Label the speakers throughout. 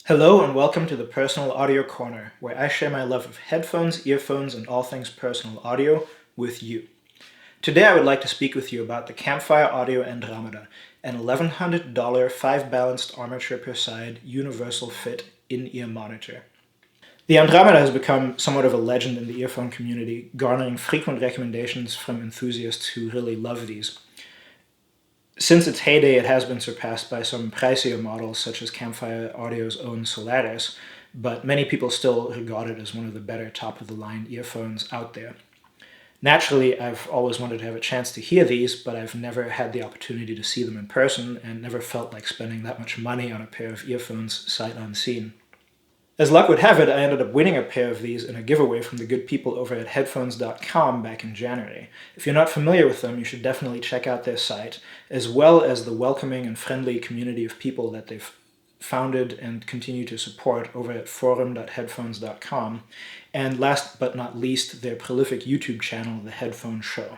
Speaker 1: Hello and welcome to the Personal Audio Corner, where I share my love of headphones, earphones, and all things personal audio with you. Today I would like to speak with you about the Campfire Audio Andromeda, an $1,100 5-balanced armature per side universal fit in-ear monitor. The Andromeda has become somewhat of a legend in the earphone community, garnering frequent recommendations from enthusiasts who really love these. Since its heyday, it has been surpassed by some pricier models such as Campfire Audio's own Solaris, but many people still regard it as one of the better top-of-the-line earphones out there. Naturally, I've always wanted to have a chance to hear these, but I've never had the opportunity to see them in person and never felt like spending that much money on a pair of earphones sight unseen. As luck would have it, I ended up winning a pair of these in a giveaway from the good people over at headphones.com back in January. If you're not familiar with them, you should definitely check out their site, as well as the welcoming and friendly community of people that they've founded and continue to support over at forum.headphones.com, and last but not least, their prolific YouTube channel, The Headphone Show.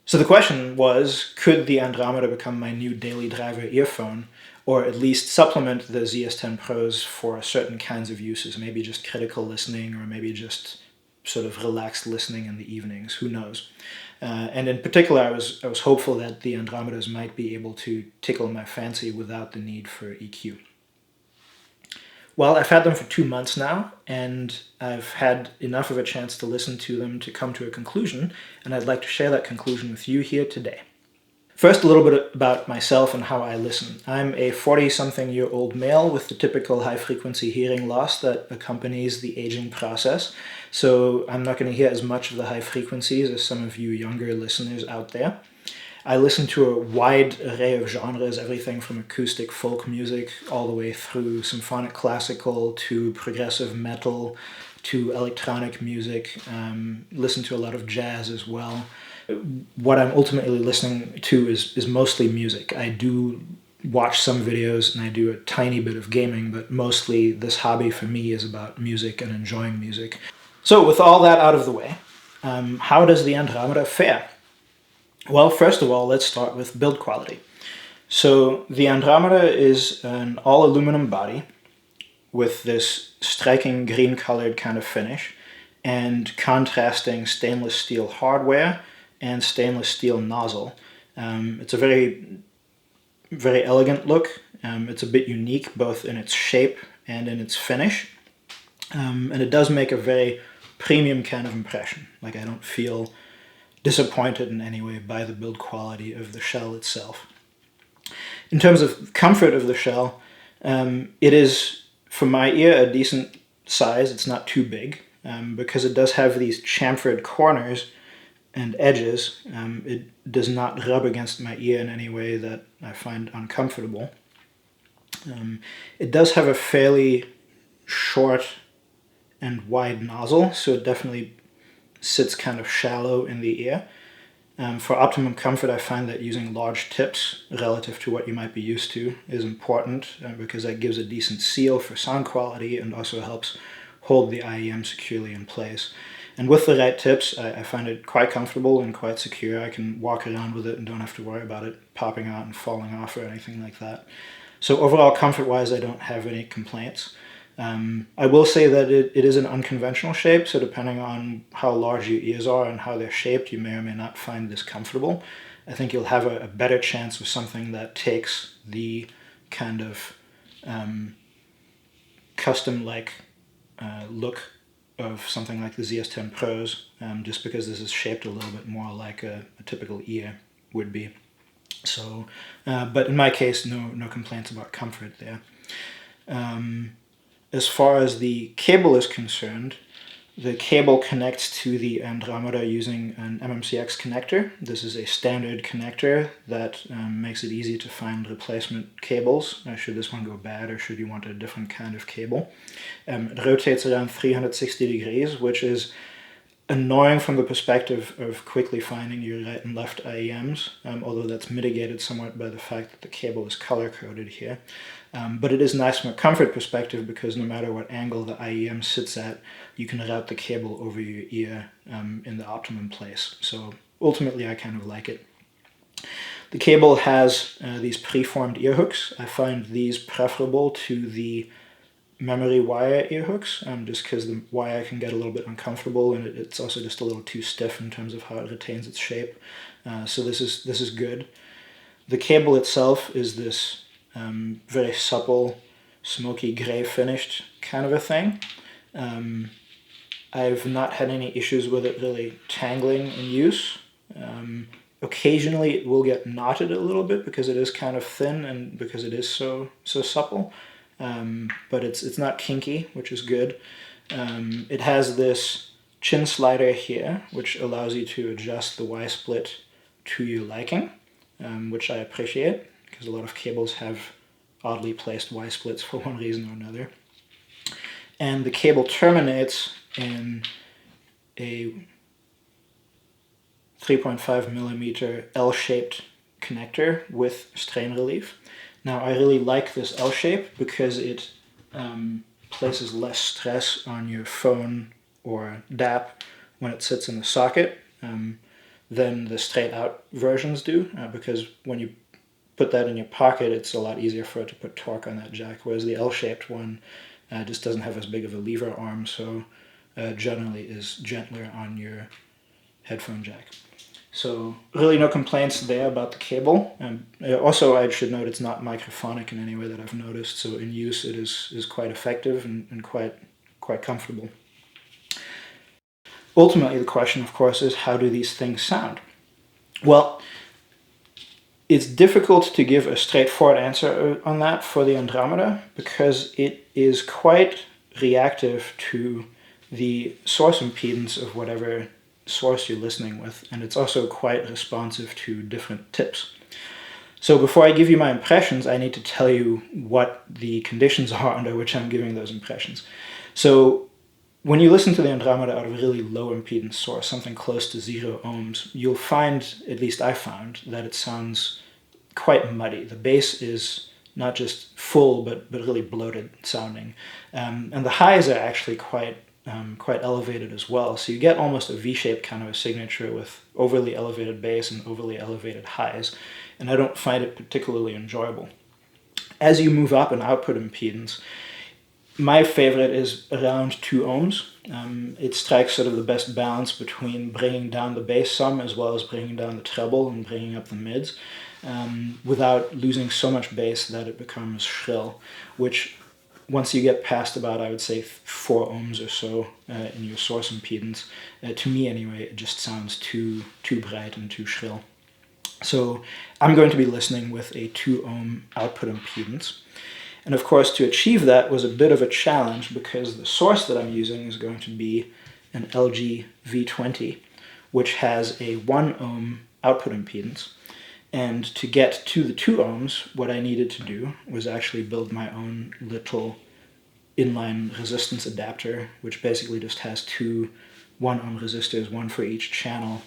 Speaker 1: So the question was, could the Andromeda become my new daily driver earphone, or at least supplement the ZS10 Pros for certain kinds of uses, maybe just critical listening, or maybe just sort of relaxed listening in the evenings, who knows. And in particular, I was hopeful that the Andromedas might be able to tickle my fancy without the need for EQ. Well, I've had them for 2 months now, and I've had enough of a chance to listen to them to come to a conclusion, and I'd like to share that conclusion with you here today. First, a little bit about myself and how I listen. I'm a 40-something-year-old male with the typical high-frequency hearing loss that accompanies the aging process, so I'm not going to hear as much of the high frequencies as some of you younger listeners out there. I listen to a wide array of genres, everything from acoustic folk music all the way through symphonic classical to progressive metal to electronic music, listen to a lot of jazz as well. What I'm ultimately listening to is mostly music. I do watch some videos and I do a tiny bit of gaming, but mostly this hobby for me is about music and enjoying music. So with all that out of the way, how does the Andromeda fare? Well, first of all, let's start with build quality. So the Andromeda is an all-aluminum body with this striking green-colored kind of finish and contrasting stainless steel hardware and stainless steel nozzle. It's a very, very elegant look. It's a bit unique both in its shape and in its finish. And it does make a very premium kind of impression. Like, I don't feel disappointed in any way by the build quality of the shell itself. In terms of comfort of the shell, it is, for my ear, a decent size. It's not too big, because it does have these chamfered corners and edges. It does not rub against my ear in any way that I find uncomfortable. It does have a fairly short and wide nozzle, so it definitely sits kind of shallow in the ear. For optimum comfort, I find that using large tips relative to what you might be used to is important, because that gives a decent seal for sound quality and also helps hold the IEM securely in place. And with the right tips, I find it quite comfortable and quite secure. I can walk around with it and don't have to worry about it popping out and falling off or anything like that. So overall, comfort-wise, I don't have any complaints. I will say that it is an unconventional shape, so depending on how large your ears are and how they're shaped, you may or may not find this comfortable. I think you'll have a better chance with something that takes the kind of custom-like look of something like the ZS10 Pros, just because this is shaped a little bit more like a typical ear would be. So, but in my case, no complaints about comfort there. As far as the cable is concerned, the cable connects to the Andromeda using an MMCX connector. This is a standard connector that makes it easy to find replacement cables, should this one go bad or should you want a different kind of cable. It rotates around 360 degrees, which is annoying from the perspective of quickly finding your right and left IEMs, although that's mitigated somewhat by the fact that the cable is color-coded here. But it is nice from a comfort perspective because no matter what angle the IEM sits at, you can route the cable over your ear in the optimum place. So ultimately, I kind of like it. The cable has these preformed ear hooks. I find these preferable to the memory wire ear hooks, just because the wire can get a little bit uncomfortable, and it's also just a little too stiff in terms of how it retains its shape. So this is good. The cable itself is this very supple, smoky gray finished kind of a thing. I've not had any issues with it really tangling in use. Occasionally it will get knotted a little bit because it is kind of thin and because it is so supple, but it's not kinky, which is good. It has this chin slider here, which allows you to adjust the Y split to your liking, which I appreciate because a lot of cables have oddly placed Y splits for one reason or another. And the cable terminates in a 3.5 millimeter L-shaped connector with strain relief. Now I really like this L shape because it places less stress on your phone or DAP when it sits in the socket than the straight out versions do, because when you put that in your pocket it's a lot easier for it to put torque on that jack, whereas the L-shaped one just doesn't have as big of a lever arm, so generally is gentler on your headphone jack. So really no complaints there about the cable. Also, I should note it's not microphonic in any way that I've noticed, so in use it is quite effective and quite comfortable. Ultimately, the question, of course, is how do these things sound? Well, it's difficult to give a straightforward answer on that for the Andromeda because it is quite reactive to the source impedance of whatever source you're listening with, and it's also quite responsive to different tips. So before I give you my impressions, I need to tell you what the conditions are under which I'm giving those impressions. So when you listen to the Andromeda out of a really low impedance source, something close to 0 ohms, you'll find, at least I found, that it sounds quite muddy. The bass is not just full, but really bloated sounding. And the highs are actually quite elevated as well. So you get almost a V-shaped kind of a signature with overly elevated bass and overly elevated highs. And I don't find it particularly enjoyable. As you move up in output impedance, my favorite is around 2 ohms. It strikes sort of the best balance between bringing down the bass some as well as bringing down the treble and bringing up the mids, without losing so much bass that it becomes shrill, which once you get past about, I would say, 4 ohms or so in your source impedance, to me anyway, it just sounds too bright and too shrill. So I'm going to be listening with a 2 ohm output impedance. And of course, to achieve that was a bit of a challenge because the source that I'm using is going to be an LG V20, which has a 1 ohm output impedance. And to get to the 2 ohms, what I needed to do was actually build my own little inline resistance adapter, which basically just has 2 1 ohm resistors, one for each channel,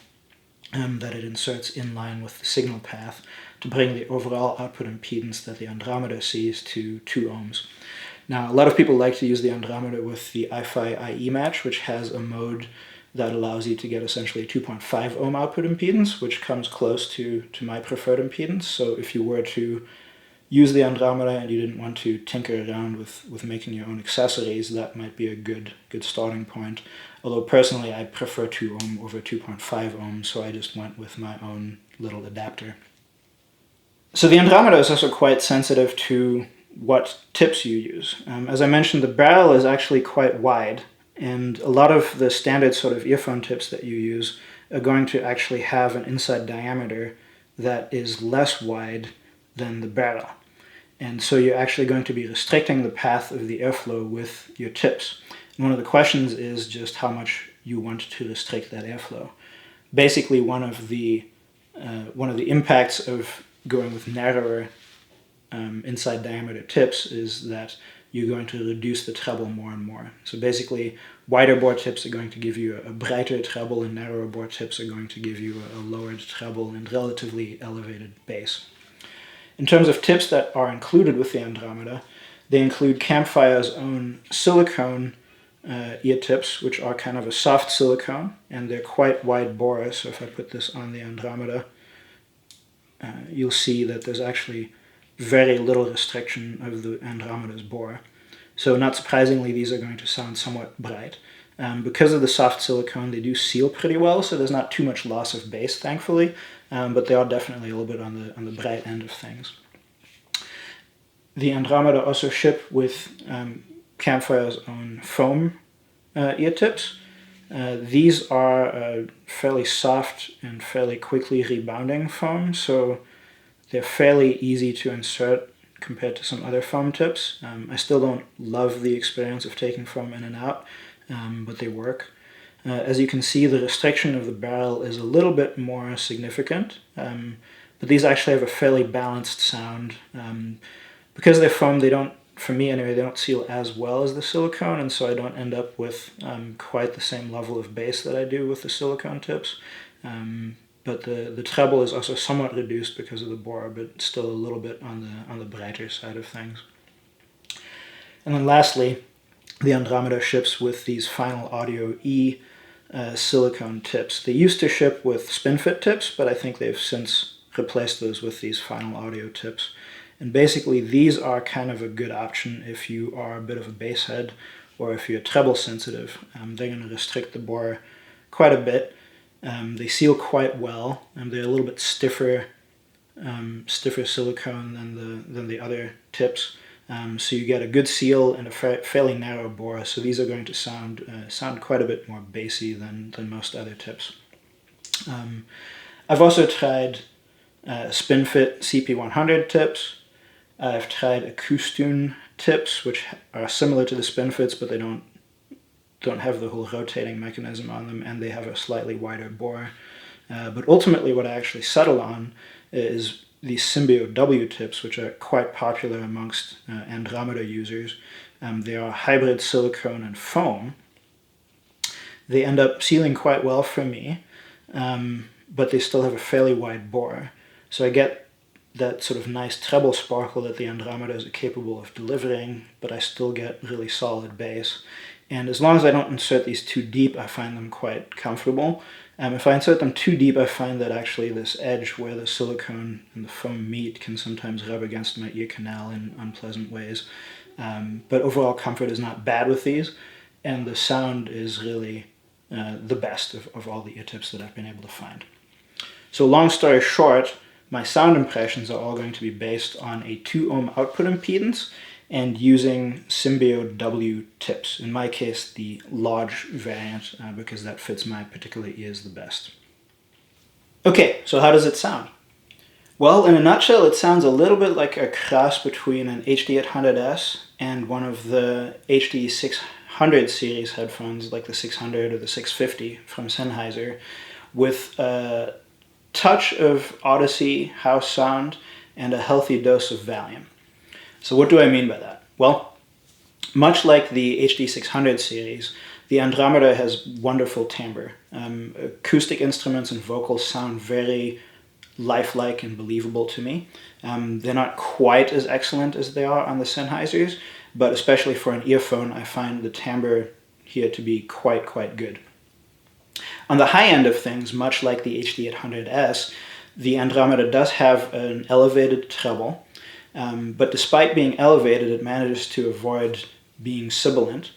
Speaker 1: that it inserts in line with the signal path to bring the overall output impedance that the Andromeda sees to 2 ohms. Now, a lot of people like to use the Andromeda with the iFi IE match, which has a mode that allows you to get essentially a 2.5 ohm output impedance, which comes close to my preferred impedance. So if you were to use the Andromeda and you didn't want to tinker around with making your own accessories, that might be a good starting point. Although personally I prefer 2 ohm over 2.5 ohm, so I just went with my own little adapter. So the Andromeda is also quite sensitive to what tips you use. As I mentioned, the barrel is actually quite wide, and a lot of the standard sort of earphone tips that you use are going to actually have an inside diameter that is less wide than the barrel. And so you're actually going to be restricting the path of the airflow with your tips. And one of the questions is just how much you want to restrict that airflow. Basically, one of the impacts of going with narrower inside diameter tips is that you're going to reduce the treble more and more. So basically, wider bore tips are going to give you a brighter treble, and narrower bore tips are going to give you a lowered treble and relatively elevated bass. In terms of tips that are included with the Andromeda, they include Campfire's own silicone ear tips, which are kind of a soft silicone, and they're quite wide bore. So if I put this on the Andromeda, you'll see that there's actually very little restriction of the Andromeda's bore. So not surprisingly, these are going to sound somewhat bright. Because of the soft silicone, they do seal pretty well, so there's not too much loss of bass, thankfully, but they are definitely a little bit on the bright end of things. The Andromeda also ship with Campfire's own foam ear tips. These are fairly soft and fairly quickly rebounding foam, so they're fairly easy to insert compared to some other foam tips. I still don't love the experience of taking foam in and out, but they work. As you can see, the restriction of the barrel is a little bit more significant, but these actually have a fairly balanced sound. Because they're foam, they don't, for me anyway, they don't seal as well as the silicone, and so I don't end up with quite the same level of bass that I do with the silicone tips. But the treble is also somewhat reduced because of the bore, but still a little bit on the brighter side of things. And then lastly, the Andromeda ships with these Final Audio E silicone tips. They used to ship with SpinFit tips, but I think they've since replaced those with these Final Audio tips. And basically these are kind of a good option if you are a bit of a bass head or if you're treble sensitive. They're going to restrict the bore quite a bit. They seal quite well, and they're a little bit stiffer silicone than the other tips. So you get a good seal and a fairly narrow bore. So these are going to sound quite a bit more bassy than most other tips. I've also tried SpinFit CP100 tips. I've tried Acoustune tips, which are similar to the SpinFits, but they don't have the whole rotating mechanism on them, and they have a slightly wider bore. But ultimately what I actually settle on is these Symbio W tips, which are quite popular amongst Andromeda users. They are hybrid silicone and foam. They end up sealing quite well for me, but they still have a fairly wide bore. So I get that sort of nice treble sparkle that the Andromedas are capable of delivering, but I still get really solid bass. And as long as I don't insert these too deep, I find them quite comfortable. If I insert them too deep, I find that actually this edge where the silicone and the foam meet can sometimes rub against my ear canal in unpleasant ways. But overall comfort is not bad with these, and the sound is really the best of all the ear tips that I've been able to find. So long story short, my sound impressions are all going to be based on a 2 ohm output impedance and using Symbio W tips. In my case, the large variant, because that fits my particular ears the best. Okay, so how does it sound? Well, in a nutshell, it sounds a little bit like a cross between an HD800S and one of the HD600 series headphones, like the 600 or the 650 from Sennheiser, with a touch of Odyssey house sound and a healthy dose of Valium. So what do I mean by that? Well, much like the HD600 series, the Andromeda has wonderful timbre. Acoustic instruments and vocals sound very lifelike and believable to me. They're not quite as excellent as they are on the Sennheisers, but especially for an earphone, I find the timbre here to be quite good. On the high end of things, much like the HD800S, the Andromeda does have an elevated treble, but despite being elevated, it manages to avoid being sibilant,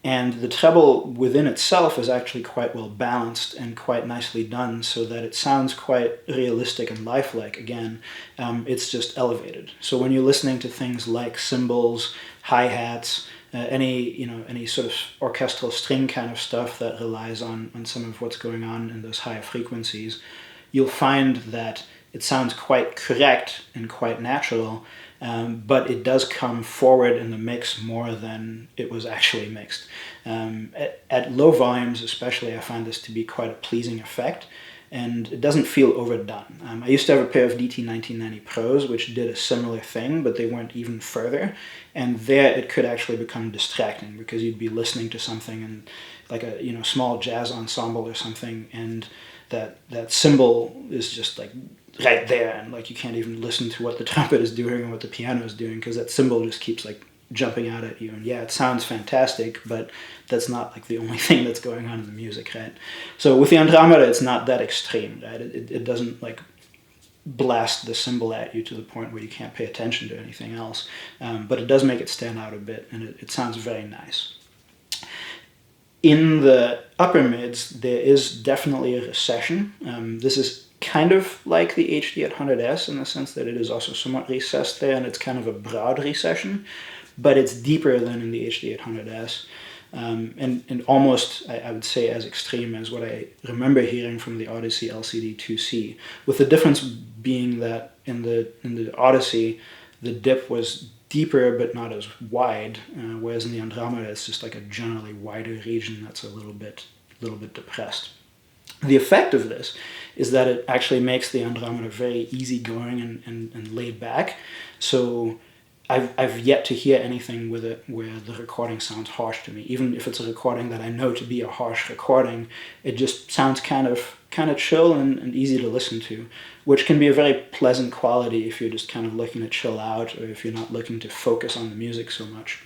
Speaker 1: and the treble within itself is actually quite well balanced and quite nicely done, so that it sounds quite realistic and lifelike. Again, it's just elevated. So when you're listening to things like cymbals, hi-hats, any sort of orchestral string kind of stuff that relies on some of what's going on in those higher frequencies, you'll find that it sounds quite correct and quite natural, but it does come forward in the mix more than it was actually mixed. At low volumes especially, I find this to be quite a pleasing effect, and it doesn't feel overdone. I used to have a pair of DT1990 Pros which did a similar thing, but they went even further, and there it could actually become distracting because you'd be listening to something and like a small jazz ensemble or something, and that cymbal is just like right there, and like you can't even listen to what the trumpet is doing or what the piano is doing because that cymbal just keeps like jumping out at you. And yeah, it sounds fantastic, but that's not like the only thing that's going on in the music, right? So with the Andromeda, it's not that extreme, right? It doesn't like blast the cymbal at you to the point where you can't pay attention to anything else. But it does make it stand out a bit, and it sounds very nice. In the upper mids, there is definitely a recession. This is kind of like the HD800S in the sense that it is also somewhat recessed there, and it's kind of a broad recession, but it's deeper than in the HD800S. And almost, I would say, as extreme as what I remember hearing from the Odyssey LCD 2C, with the difference being that in the Odyssey, the dip was deeper but not as wide, whereas in the Andromeda it's just like a generally wider region that's a little bit depressed. The effect of this is that it actually makes the Andromeda very easygoing and laid back. So I've yet to hear anything with it where the recording sounds harsh to me. Even if it's a recording that I know to be a harsh recording, it just sounds kind of chill and easy to listen to, which can be a very pleasant quality if you're just kind of looking to chill out or if you're not looking to focus on the music so much.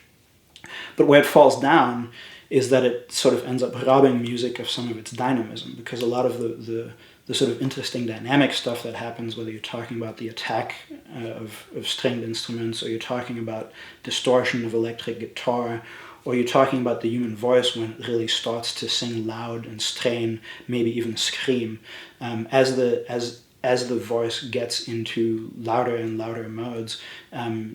Speaker 1: But where it falls down is that it sort of ends up robbing music of some of its dynamism, because a lot of the sort of interesting dynamic stuff that happens, whether you're talking about the attack of stringed instruments, or you're talking about distortion of electric guitar, or you're talking about the human voice when it really starts to sing loud and strain, maybe even scream, as the voice gets into louder and louder modes,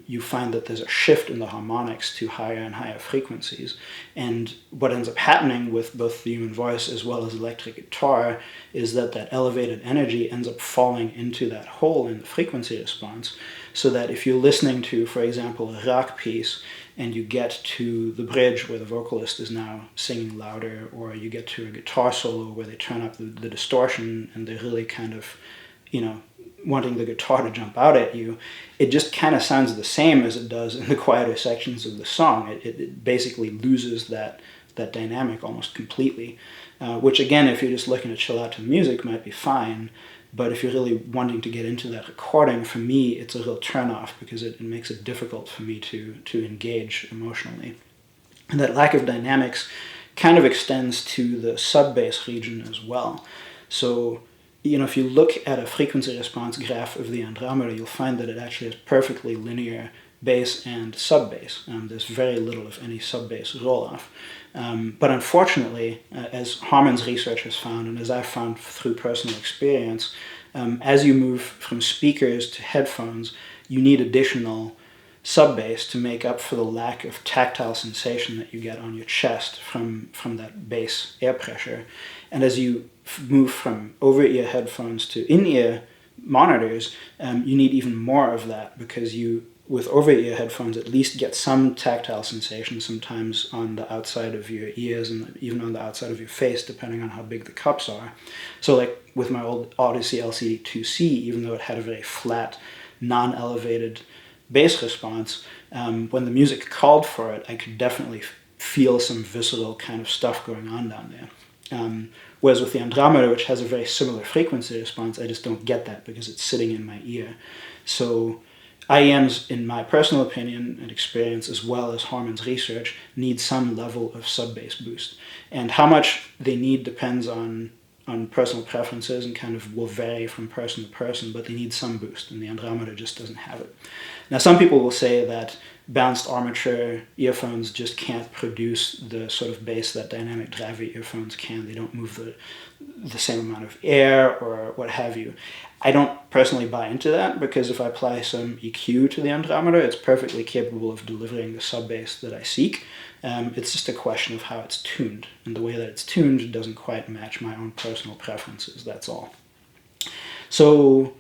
Speaker 1: you find that there's a shift in the harmonics to higher and higher frequencies. And what ends up happening with both the human voice as well as electric guitar is that elevated energy ends up falling into that hole in the frequency response, so that if you're listening to, for example, a rock piece, and you get to the bridge where the vocalist is now singing louder, or you get to a guitar solo where they turn up the distortion and they're really kind of, wanting the guitar to jump out at you, it just kind of sounds the same as it does in the quieter sections of the song. It basically loses that dynamic almost completely, which again, if you're just looking to chill out to music, might be fine. But if you're really wanting to get into that recording, for me, it's a real turnoff, because it makes it difficult for me to engage emotionally. And that lack of dynamics kind of extends to the sub-bass region as well. So, if you look at a frequency response graph of the Andromeda, you'll find that it actually has perfectly linear bass and sub-bass. There's very little, if any, sub-bass roll-off. But unfortunately, as Harman's research has found, and as I've found through personal experience, as you move from speakers to headphones, you need additional sub-bass to make up for the lack of tactile sensation that you get on your chest from that bass air pressure. And as you move from over-ear headphones to in-ear monitors, you need even more of that, because you, with over-ear headphones, at least get some tactile sensation, sometimes on the outside of your ears and even on the outside of your face, depending on how big the cups are. So like with my old Odyssey LCD 2C, even though it had a very flat, non-elevated bass response, when the music called for it, I could definitely feel some visceral kind of stuff going on down there. Whereas with the Andromeda, which has a very similar frequency response, I just don't get that because it's sitting in my ear. So IEMs, in my personal opinion and experience, as well as Harman's research, need some level of sub-bass boost. And how much they need depends on personal preferences and kind of will vary from person to person, but they need some boost, and the Andromeda just doesn't have it. Now, some people will say that balanced armature earphones just can't produce the sort of bass that dynamic driver earphones can. They don't move the same amount of air or what have you. I don't personally buy into that, because if I apply some EQ to the Andromeda, it's perfectly capable of delivering the sub-bass that I seek. It's just a question of how it's tuned, and the way that it's tuned doesn't quite match my own personal preferences, that's all. So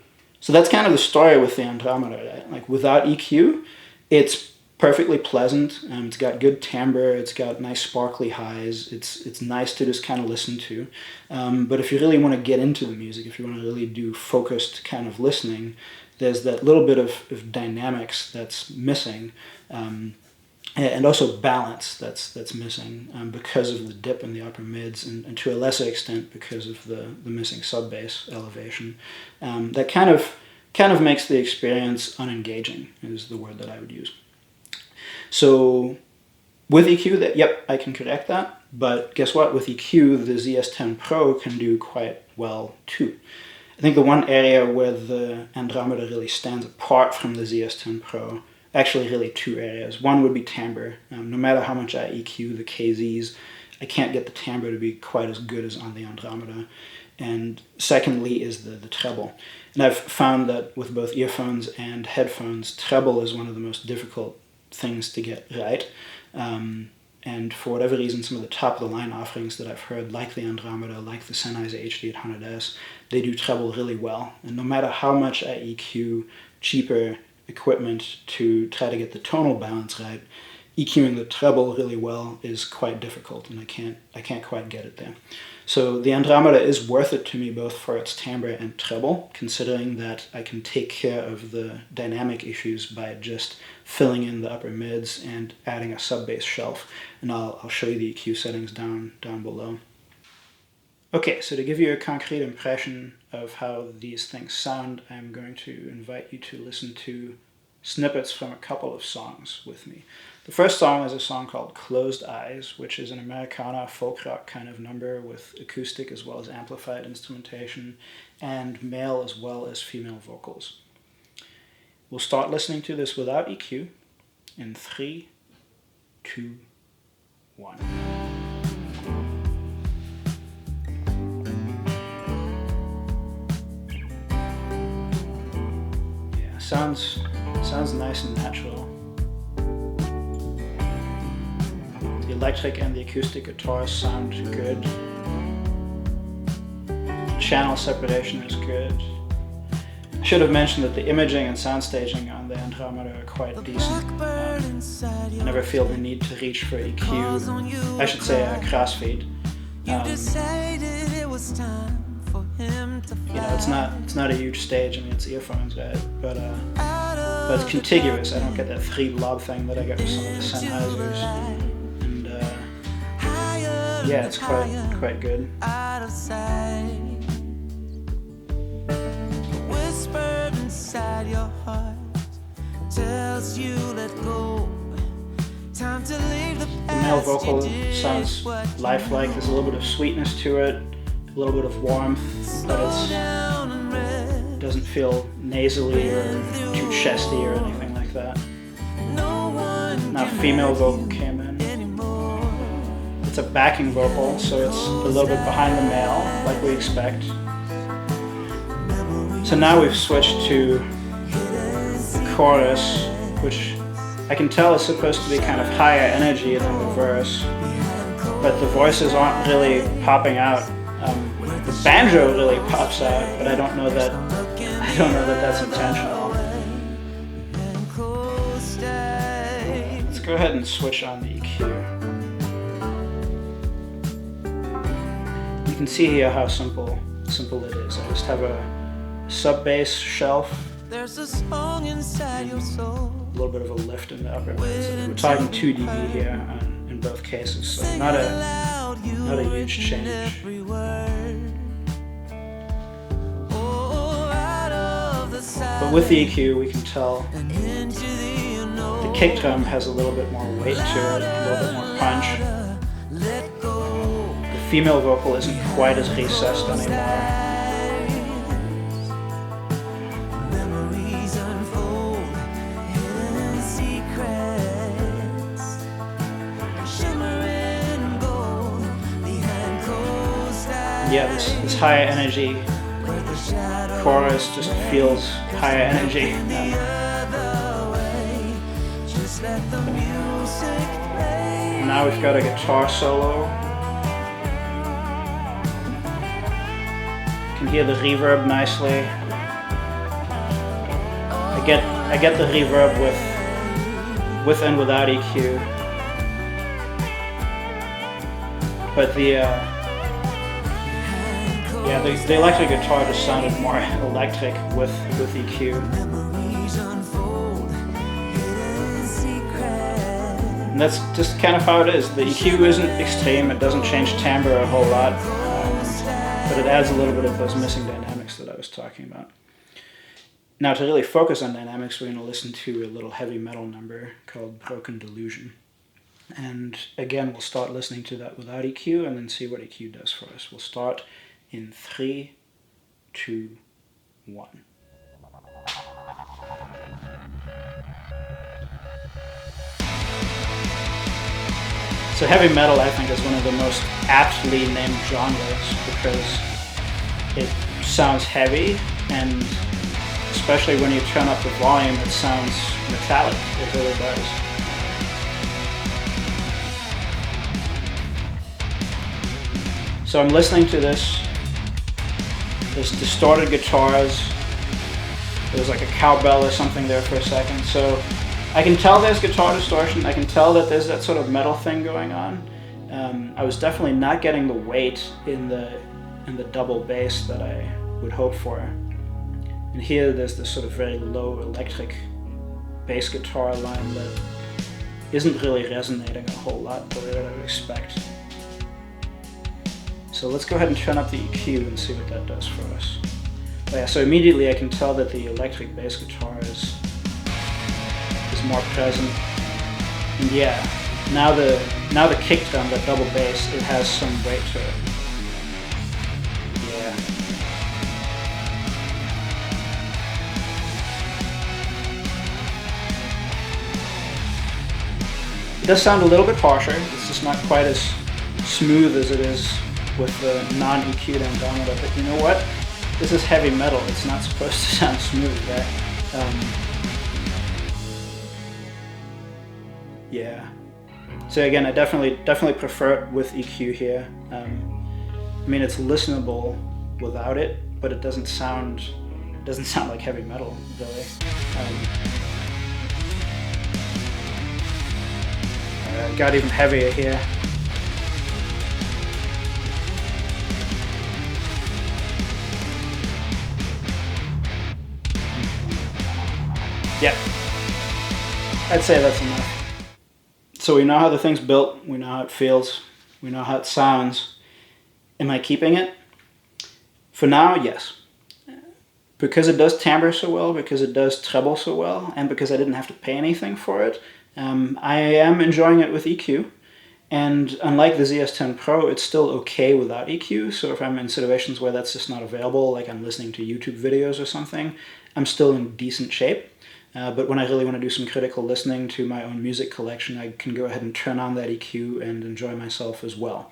Speaker 1: that's kind of the story with the Andromeda, right? Like, without EQ, it's perfectly pleasant. It's got good timbre. It's got nice sparkly highs. It's nice to just kind of listen to. But if you really want to get into the music, if you want to really do focused kind of listening, there's that little bit of dynamics that's missing, and also balance that's missing, because of the dip in the upper mids, and to a lesser extent because of the missing sub-bass elevation. That kind of makes the experience unengaging, is the word that I would use. So with EQ, I can correct that, but guess what? With EQ, the ZS10 Pro can do quite well too. I think the one area where the Andromeda really stands apart from the ZS-10 Pro, actually really two areas. One would be timbre. No matter how much I EQ the KZs, I can't get the timbre to be quite as good as on the Andromeda. And secondly is the treble. And I've found that with both earphones and headphones, treble is one of the most difficult things to get right. And for whatever reason, some of the top-of-the-line offerings that I've heard, like the Andromeda, like the Sennheiser HD800S, they do treble really well. And no matter how much I EQ cheaper equipment to try to get the tonal balance right, EQing the treble really well is quite difficult, and I can't quite get it there. So the Andromeda is worth it to me both for its timbre and treble, considering that I can take care of the dynamic issues by just filling in the upper mids and adding a sub-bass shelf. And I'll show you the EQ settings down below. Okay, so to give you a concrete impression of how these things sound, I'm going to invite you to listen to snippets from a couple of songs with me. The first song is a song called Closed Eyes, which is an Americana folk rock kind of number with acoustic as well as amplified instrumentation and male as well as female vocals. We'll start listening to this without EQ in 3, 2, 1. Yeah, sounds nice and natural. The electric and the acoustic guitars sound good. Channel separation is good. I should have mentioned that the imaging and sound staging on the Andromeda are quite decent. I never feel the need to reach for EQ. I should say crossfeed. You know, it's not a huge stage. I mean, it's earphones, right? But it's contiguous. I don't get that 3 blob thing that I get with some of the Sennheisers. And yeah, it's quite good. Inside your heart tells you let go. Time to leave the male vocal sounds lifelike. There's a little bit of sweetness to it, a little bit of warmth, but it doesn't feel nasally or too chesty or anything like that. Now female vocal came in. It's a backing vocal, so it's a little bit behind the male, like we expect. So now we've switched to the chorus, which I can tell is supposed to be kind of higher energy than the verse, but the voices aren't really popping out. The banjo really pops out, but I don't know that that's intentional. Let's go ahead and switch on the EQ. You can see here how simple it is. I just have a sub-bass shelf, there's a song inside your soul. A little bit of a lift in the upper mids. We're talking 2 dB here in both cases, so not a huge change. But with the EQ, we can tell the kick drum has a little bit more weight to it, a little bit more punch. The female vocal isn't quite as recessed anymore. Yeah, this higher energy chorus just feels higher energy. Now we've got a guitar solo. You can hear the reverb nicely. I get the reverb with and without EQ, but the electric guitar just sounded more electric with EQ. And that's just kind of how it is. The EQ isn't extreme, it doesn't change timbre a whole lot, but it adds a little bit of those missing dynamics that I was talking about. Now to really focus on dynamics, we're going to listen to a little heavy metal number called Broken Delusion. And again, we'll start listening to that without EQ and then see what EQ does for us. We'll start in 3, 2, 1. So heavy metal, I think, is one of the most aptly named genres because it sounds heavy, and especially when you turn up the volume, it sounds metallic. It really does. So I'm listening to this. There's distorted guitars. There's like a cowbell or something there for a second. So I can tell there's guitar distortion. I can tell that there's that sort of metal thing going on. I was definitely not getting the weight in the double bass that I would hope for. And here there's this sort of very low electric bass guitar line that isn't really resonating a whole lot the way that I would expect. So let's go ahead and turn up the EQ and see what that does for us. Oh yeah, so immediately I can tell that the electric bass guitar is more present. And yeah, now the kick drum, that double bass, it has some weight to it. Yeah. It does sound a little bit harsher. It's just not quite as smooth as it is with the non-EQ'd Andromeda, but you know what? This is heavy metal. It's not supposed to sound smooth, right? Yeah. So again, I definitely prefer it with EQ here. I mean, it's listenable without it, but it doesn't sound like heavy metal, really. It got even heavier here. Yeah, I'd say that's enough. So we know how the thing's built, we know how it feels, we know how it sounds. Am I keeping it? For now, yes. Because it does timbre so well, because it does treble so well, and because I didn't have to pay anything for it, I am enjoying it with EQ. And unlike the ZS-10 Pro, it's still okay without EQ, so if I'm in situations where that's just not available, like I'm listening to YouTube videos or something, I'm still in decent shape. But when I really want to do some critical listening to my own music collection, I can go ahead and turn on that EQ and enjoy myself as well.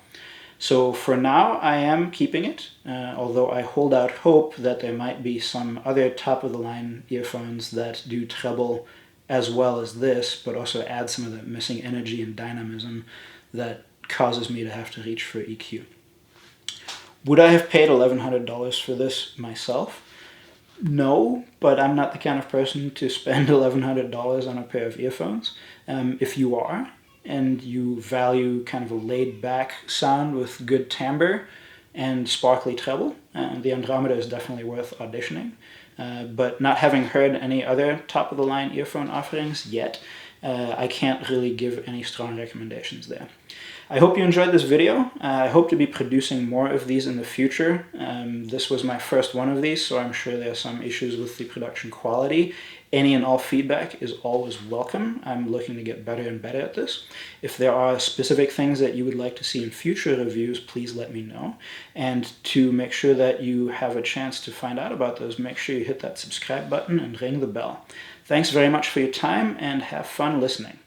Speaker 1: So for now, I am keeping it, although I hold out hope that there might be some other top-of-the-line earphones that do treble as well as this, but also add some of that missing energy and dynamism that causes me to have to reach for EQ. Would I have paid $1,100 for this myself? No, but I'm not the kind of person to spend $1,100 on a pair of earphones. If you are, and you value kind of a laid-back sound with good timbre and sparkly treble, the Andromeda is definitely worth auditioning. But not having heard any other top-of-the-line earphone offerings yet, I can't really give any strong recommendations there. I hope you enjoyed this video. I hope to be producing more of these in the future. This was my first one of these, so I'm sure there are some issues with the production quality. Any and all feedback is always welcome. I'm looking to get better and better at this. If there are specific things that you would like to see in future reviews, please let me know. And to make sure that you have a chance to find out about those, make sure you hit that subscribe button and ring the bell. Thanks very much for your time, and have fun listening.